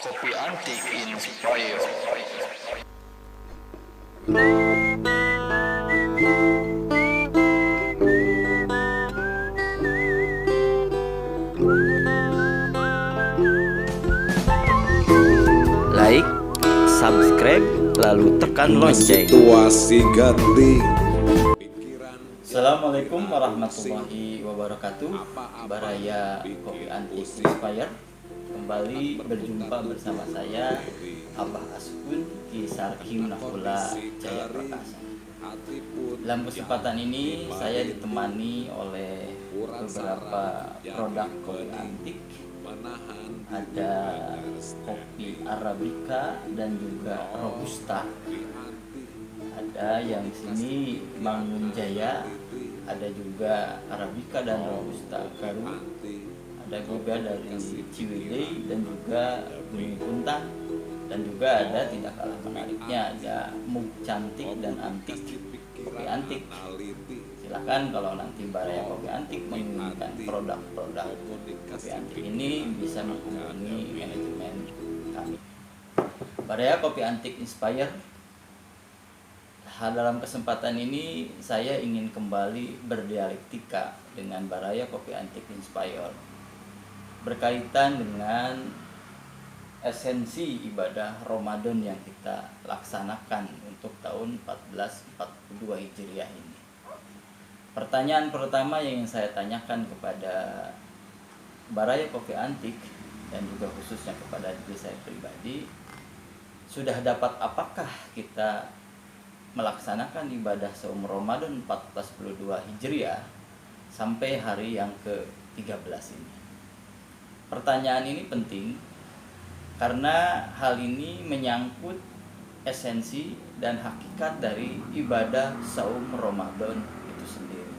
Kopi Antik Inspire. Like, subscribe, lalu tekan lonceng. Situasi ganti. Assalamualaikum warahmatullahi wabarakatuh. Baraya Kopi Antik Inspire kembali berjumpa bersama saya Abah Askun Ki Sarkim Nahula Jaya Prakasa. Dalam kesempatan ini saya ditemani oleh beberapa produk kopi antik. Ada kopi Arabica dan juga Robusta. Ada yang sini Bangun Jaya, ada juga Arabica dan Robusta Garu, ada juga dari Ciwidey dan juga Gunung Puntang, dan juga ada tidak kalah menariknya ada Mug Cantik dan Antik kopi antik. Silakan kalau nanti Baraya Kopi Antik menginginkan produk-produk kopi antik ini bisa menghubungi manajemen kami. Baraya Kopi Antik Inspire. Dalam kesempatan ini saya ingin kembali berdialektika dengan Baraya Kopi Antik Inspire berkaitan dengan esensi ibadah Ramadan yang kita laksanakan untuk tahun 1442 Hijriah ini. Pertanyaan pertama yang ingin saya tanyakan kepada Baraya Kopi Antik dan juga khususnya kepada diri saya pribadi, sudah dapat apakah kita melaksanakan ibadah saum Ramadan 1442 Hijriah sampai hari yang ke-13 ini? Pertanyaan ini penting karena hal ini menyangkut esensi dan hakikat dari ibadah saum Ramadan itu sendiri.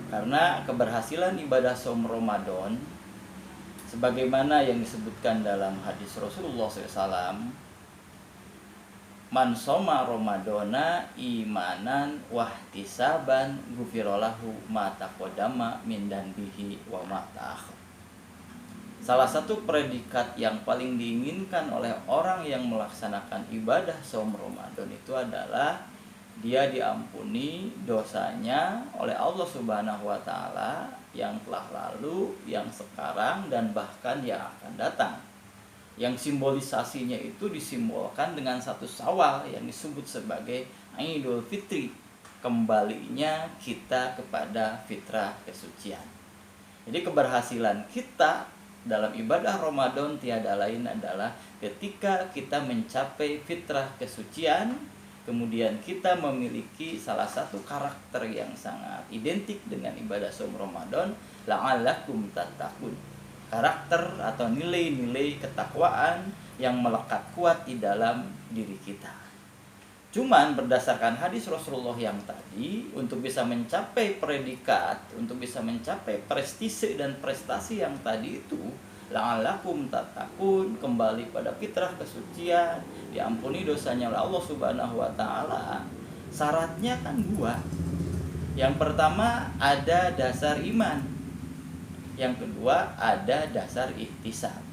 Karena keberhasilan ibadah saum Ramadan sebagaimana yang disebutkan dalam hadis Rasulullah SAW, man soma Ramadana imanan wahtisaban gufirolahu ma taqaddama min danbihi wa ma ta'akhir. Salah satu predikat yang paling diinginkan oleh orang yang melaksanakan ibadah saum Ramadan itu adalah dia diampuni dosanya oleh Allah Subhanahu wa taala yang telah lalu, yang sekarang, dan bahkan yang akan datang. Yang simbolisasinya itu disimbolkan dengan satu Syawal yang disebut sebagai Idul Fitri, kembalinya kita kepada fitrah kesucian. Jadi keberhasilan kita dalam ibadah Ramadan tiada lain adalah ketika kita mencapai fitrah kesucian, kemudian kita memiliki salah satu karakter yang sangat identik dengan ibadah saum Ramadan, la'allakum tattaqun. Karakter atau nilai-nilai ketakwaan yang melekat kuat di dalam diri kita. Cuman berdasarkan hadis Rasulullah yang tadi, untuk bisa mencapai predikat, untuk bisa mencapai prestise dan prestasi yang tadi itu, la'allakum tattaqun, kembali pada fitrah kesucian, diampuni dosanya oleh Allah Subhanahu wa taala. Syaratnya kan dua. Yang pertama ada dasar iman. Yang kedua ada dasar ihtisab.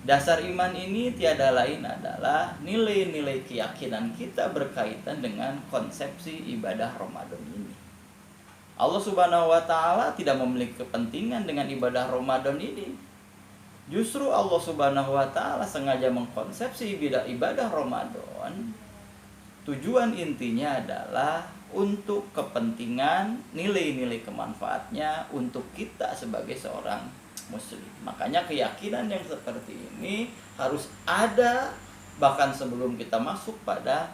Dasar iman ini tiada lain adalah nilai-nilai keyakinan kita berkaitan dengan konsepsi ibadah Ramadan ini. Allah Subhanahu wa taala tidak memiliki kepentingan dengan ibadah Ramadan ini. Justru Allah Subhanahu wa taala sengaja mengkonsepsi ibadah Ramadan. Tujuan intinya adalah untuk kepentingan nilai-nilai kemanfaatnya untuk kita sebagai seorang muslim. Makanya keyakinan yang seperti ini harus ada bahkan sebelum kita masuk pada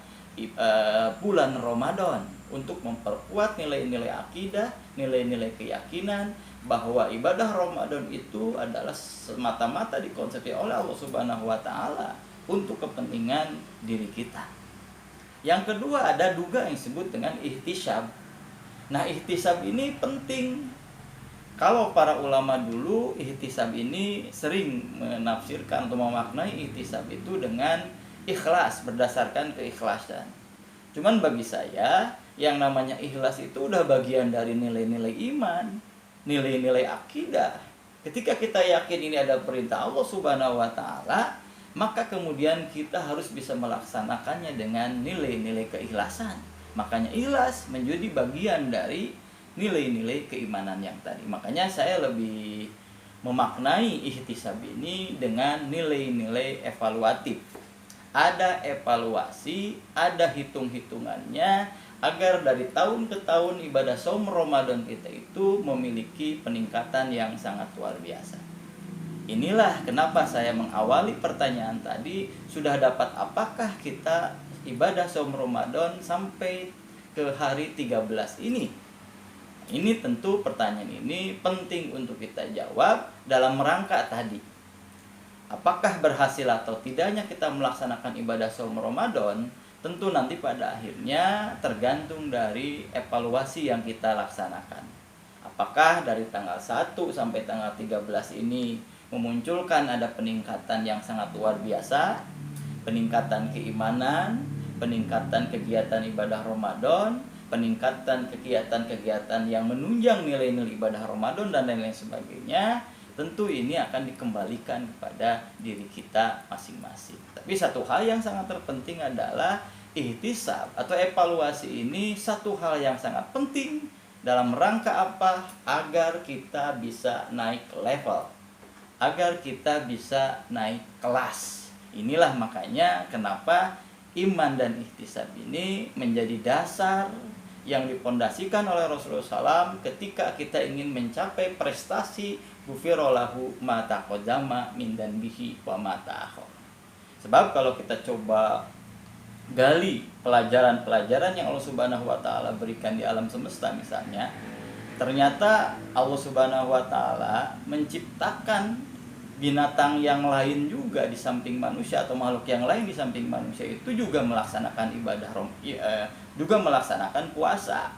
bulan Ramadan, untuk memperkuat nilai-nilai akidah, nilai-nilai keyakinan bahwa ibadah Ramadan itu adalah semata-mata dikonsepsi oleh Allah Subhanahu wa taala untuk kepentingan diri kita. Yang kedua ada juga yang disebut dengan ihtisab. Nah, ihtisab ini penting. Kalau para ulama dulu, ihtisab ini sering menafsirkan atau memaknai ihtisab itu dengan ikhlas, berdasarkan keikhlasan. Cuman bagi saya, yang namanya ikhlas itu udah bagian dari nilai-nilai iman, nilai-nilai akidah. Ketika kita yakin ini ada perintah Allah Subhanahu wa taala, maka kemudian kita harus bisa melaksanakannya dengan nilai-nilai keikhlasan. Makanya ikhlas menjadi bagian dari nilai-nilai keimanan yang tadi. Makanya saya lebih memaknai ihtisab ini dengan nilai-nilai evaluatif. Ada evaluasi, ada hitung-hitungannya agar dari tahun ke tahun ibadah saum Ramadan kita itu memiliki peningkatan yang sangat luar biasa. Inilah kenapa saya mengawali pertanyaan tadi, sudah dapat apakah kita ibadah saum Ramadan sampai ke hari 13 ini? Ini tentu pertanyaan ini penting untuk kita jawab dalam rangka tadi. Apakah berhasil atau tidaknya kita melaksanakan ibadah saum Ramadan, tentu nanti pada akhirnya tergantung dari evaluasi yang kita laksanakan. Apakah dari tanggal 1 sampai tanggal 13 ini memunculkan ada peningkatan yang sangat luar biasa, peningkatan keimanan, peningkatan kegiatan ibadah Ramadan, peningkatan kegiatan-kegiatan yang menunjang nilai-nilai ibadah Ramadan dan lain-lain sebagainya, tentu ini akan dikembalikan kepada diri kita masing-masing. Tapi satu hal yang sangat terpenting adalah ihtisab atau evaluasi ini satu hal yang sangat penting dalam rangka apa? Agar kita bisa naik level, agar kita bisa naik kelas. Inilah makanya kenapa iman dan ihtisab ini menjadi dasar yang dipondasikan oleh Rasulullah SAW ketika kita ingin mencapai prestasi Gufirallahu ma taqaddama min danbihi wa ma ta'akhkhar. Sebab kalau kita coba gali pelajaran-pelajaran yang Allah Subhanahu wa taala berikan di alam semesta misalnya, ternyata Allah Subhanahu wa taala menciptakan binatang yang lain juga di samping manusia atau makhluk yang lain di samping manusia itu juga melaksanakan ibadah juga melaksanakan puasa.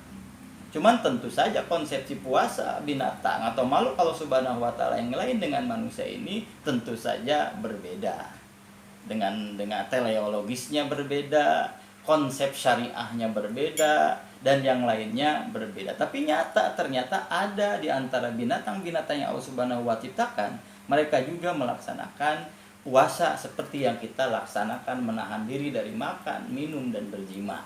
Cuman tentu saja konsepsi puasa binatang atau makhluk Allah Subhanahu wa taala yang lain dengan manusia ini tentu saja berbeda. Dengan teleologisnya berbeda, konsep syariahnya berbeda, dan yang lainnya berbeda. Tapi ternyata ada di antara binatang-binatang yang Allah Subhanahu wa taala ciptakan, mereka juga melaksanakan puasa seperti yang kita laksanakan, menahan diri dari makan, minum, dan berjima.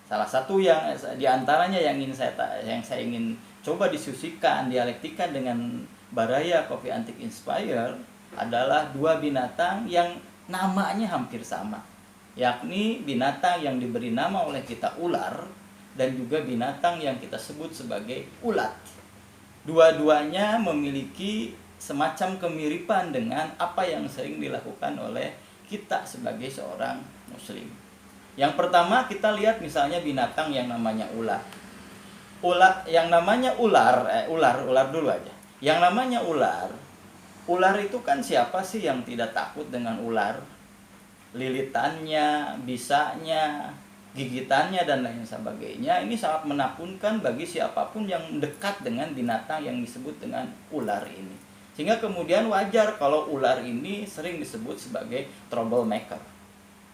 Salah satu yang diantaranya yang saya ingin coba diskusikan, dialektikan dengan Baraya Coffee Antik Inspire adalah dua binatang yang namanya hampir sama, yakni binatang yang diberi nama oleh kita ular dan juga binatang yang kita sebut sebagai ulat. Dua-duanya memiliki semacam kemiripan dengan apa yang sering dilakukan oleh kita sebagai seorang muslim. Yang pertama kita lihat misalnya binatang yang namanya ular. Yang namanya ular dulu aja. Yang namanya ular itu kan siapa sih yang tidak takut dengan ular? Lilitannya, bisanya, gigitannya dan lain sebagainya. Ini sangat menakutkan bagi siapapun yang dekat dengan binatang yang disebut dengan ular ini. Sehingga kemudian wajar kalau ular ini sering disebut sebagai troublemaker,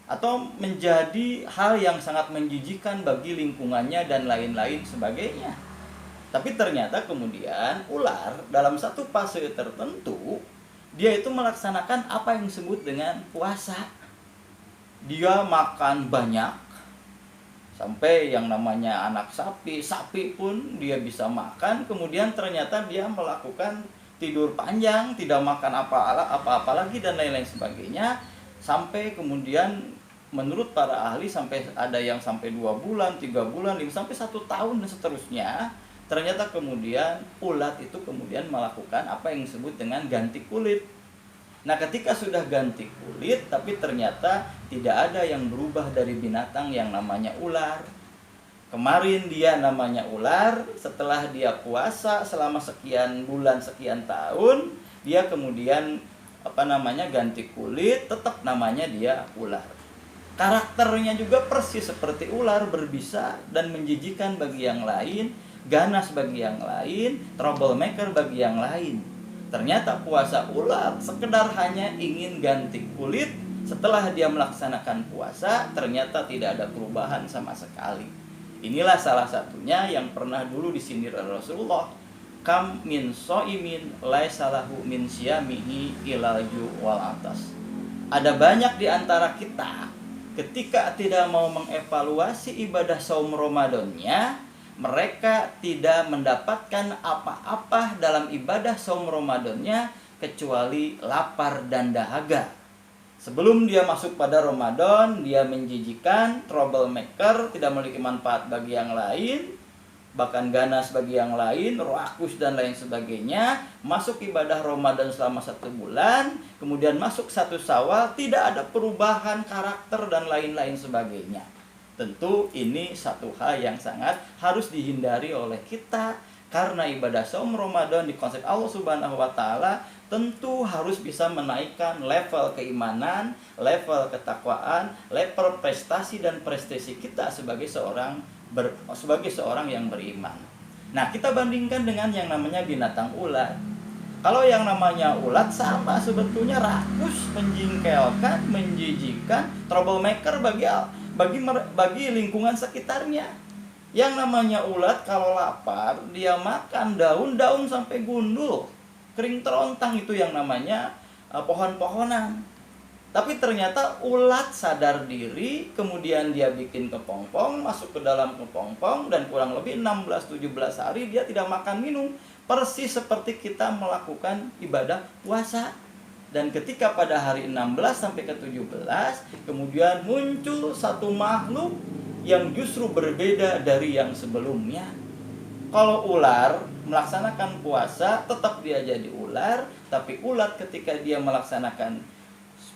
atau menjadi hal yang sangat menjijikan bagi lingkungannya dan lain-lain sebagainya. Tapi ternyata kemudian ular dalam satu fase tertentu dia itu melaksanakan apa yang disebut dengan puasa. Dia makan banyak sampai yang namanya anak sapi pun dia bisa makan. Kemudian ternyata dia melakukan tidur panjang, tidak makan apa-apa lagi dan lain-lain sebagainya, sampai kemudian menurut para ahli sampai ada yang sampai 2 bulan, 3 bulan, 5 sampai 1 tahun dan seterusnya. Ternyata kemudian ulat itu kemudian melakukan apa yang disebut dengan ganti kulit. Nah, ketika sudah ganti kulit tapi ternyata tidak ada yang berubah dari binatang yang namanya ular. Kemarin dia namanya ular, setelah dia puasa selama sekian bulan, sekian tahun, dia kemudian ganti kulit, tetap namanya dia ular. Karakternya juga persis seperti ular, berbisa dan menjijikan bagi yang lain, ganas bagi yang lain, troublemaker bagi yang lain. Ternyata puasa ular sekedar hanya ingin ganti kulit. Setelah dia melaksanakan puasa, ternyata tidak ada perubahan sama sekali. Inilah salah satunya yang pernah dulu disindir Rasulullah. Kam min so'imin laisa lahu min siyamihi ilal ju' wal atas. ada banyak di antara kita ketika tidak mau mengevaluasi ibadah saum Ramadannya, mereka tidak mendapatkan apa-apa dalam ibadah saum Ramadannya kecuali lapar dan dahaga. Sebelum dia masuk pada Ramadan, dia menjijikan, troublemaker, tidak memiliki manfaat bagi yang lain, bahkan ganas bagi yang lain, rakus dan lain sebagainya. Masuk ibadah Ramadan selama 1 bulan, kemudian masuk 1 Syawal, tidak ada perubahan karakter dan lain-lain sebagainya. Tentu ini satu hal yang sangat harus dihindari oleh kita, karena ibadah saum Ramadan di konsep Allah Subhanahu wa Ta'ala tentu harus bisa menaikkan level keimanan, level ketakwaan, level prestasi dan prestasi kita sebagai seorang yang beriman. Nah, kita bandingkan dengan yang namanya binatang ulat. Kalau yang namanya ulat sama sebetulnya, rakus, menjingkelkan, menjijikkan, troublemaker bagi lingkungan sekitarnya. Yang namanya ulat kalau lapar, dia makan daun-daun sampai gundul, kering terontang, itu yang namanya pohon-pohonan. Tapi ternyata ulat sadar diri, kemudian dia bikin kepompong, masuk ke dalam kepompong, dan kurang lebih 16-17 hari dia tidak makan minum. Persis seperti kita melakukan ibadah puasa. Dan ketika pada hari 16 sampai ke 17, kemudian muncul satu makhluk yang justru berbeda dari yang sebelumnya. Kalau ular melaksanakan puasa, tetap dia jadi ular. Tapi ulat ketika dia melaksanakan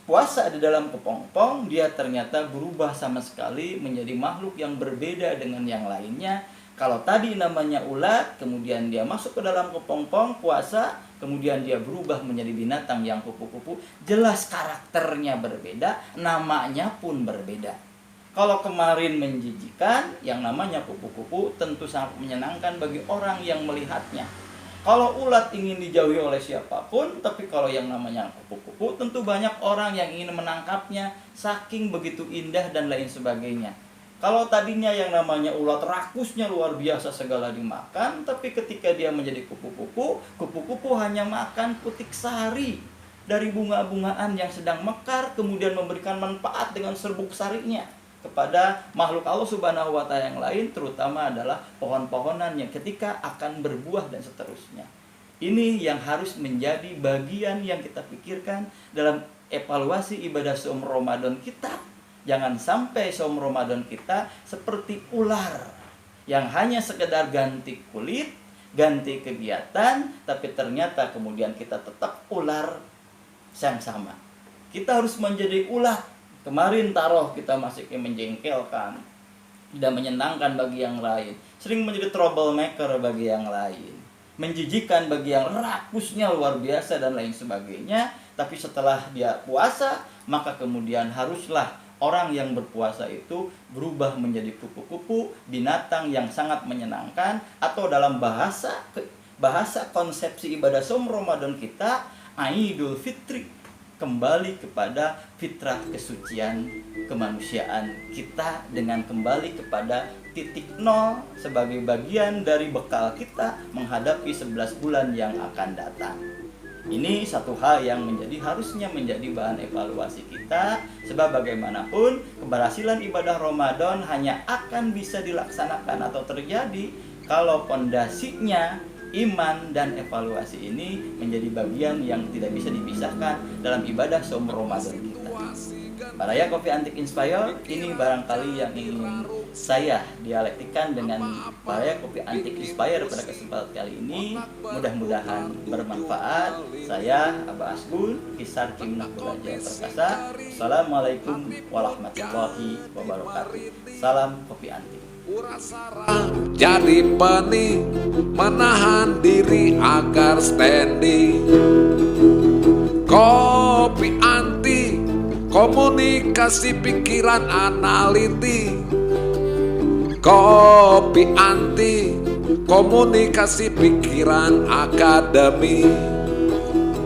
puasa di dalam kepompong, dia ternyata berubah sama sekali menjadi makhluk yang berbeda dengan yang lainnya. Kalau tadi namanya ulat, kemudian dia masuk ke dalam kepompong puasa, kemudian dia berubah menjadi binatang yang kupu-kupu, jelas karakternya berbeda, namanya pun berbeda. Kalau kemarin menjijikan, yang namanya kupu-kupu tentu sangat menyenangkan bagi orang yang melihatnya. Kalau ulat ingin dijauhi oleh siapapun, tapi kalau yang namanya kupu-kupu tentu banyak orang yang ingin menangkapnya, saking begitu indah dan lain sebagainya. Kalau tadinya yang namanya ulat rakusnya luar biasa, segala dimakan, tapi ketika dia menjadi kupu-kupu, kupu-kupu hanya makan putik sari dari bunga-bungaan yang sedang mekar, kemudian memberikan manfaat dengan serbuk sarinya kepada makhluk Allah Subhanahu wa Ta'ala yang lain, terutama adalah pohon-pohonan yang ketika akan berbuah dan seterusnya. Ini yang harus menjadi bagian yang kita pikirkan dalam evaluasi ibadah saum Ramadan kita. Jangan sampai saum Ramadan kita seperti ular yang hanya sekedar ganti kulit, ganti kegiatan, tapi ternyata kemudian kita tetap ular yang sama. Kita harus menjadi ulat. Kemarin taruh kita masih menjengkelkan, tidak menyenangkan bagi yang lain, sering menjadi troublemaker bagi yang lain, menjijikan bagi yang rakusnya luar biasa dan lain sebagainya. Tapi setelah dia puasa, maka kemudian haruslah orang yang berpuasa itu berubah menjadi kupu-kupu, binatang yang sangat menyenangkan, atau dalam bahasa konsepsi ibadah saum Ramadan kita, Idul Fitri, kembali kepada fitrah kesucian kemanusiaan kita dengan kembali kepada titik nol sebagai bagian dari bekal kita menghadapi 11 bulan yang akan datang. Ini satu hal yang harusnya menjadi bahan evaluasi kita, sebab bagaimanapun keberhasilan ibadah Ramadan hanya akan bisa dilaksanakan atau terjadi kalau pondasinya iman dan evaluasi ini menjadi bagian yang tidak bisa dipisahkan dalam ibadah saum Ramadan kita. Baraya Kopi Antik Inspire, ini barangkali yang ingin saya dialektikan dengan Baraya Kopi Antik Inspire pada kesempatan kali ini. Mudah-mudahan bermanfaat. Saya Abah Asgun, Kisar Cimnak Belajar Perkasa. Assalamualaikum warahmatullahi wabarakatuh. Salam Kopi Antik. Jadi pening, menahan diri agar standing. Kopi anti, komunikasi pikiran analiti. Kopi anti, komunikasi pikiran akademi.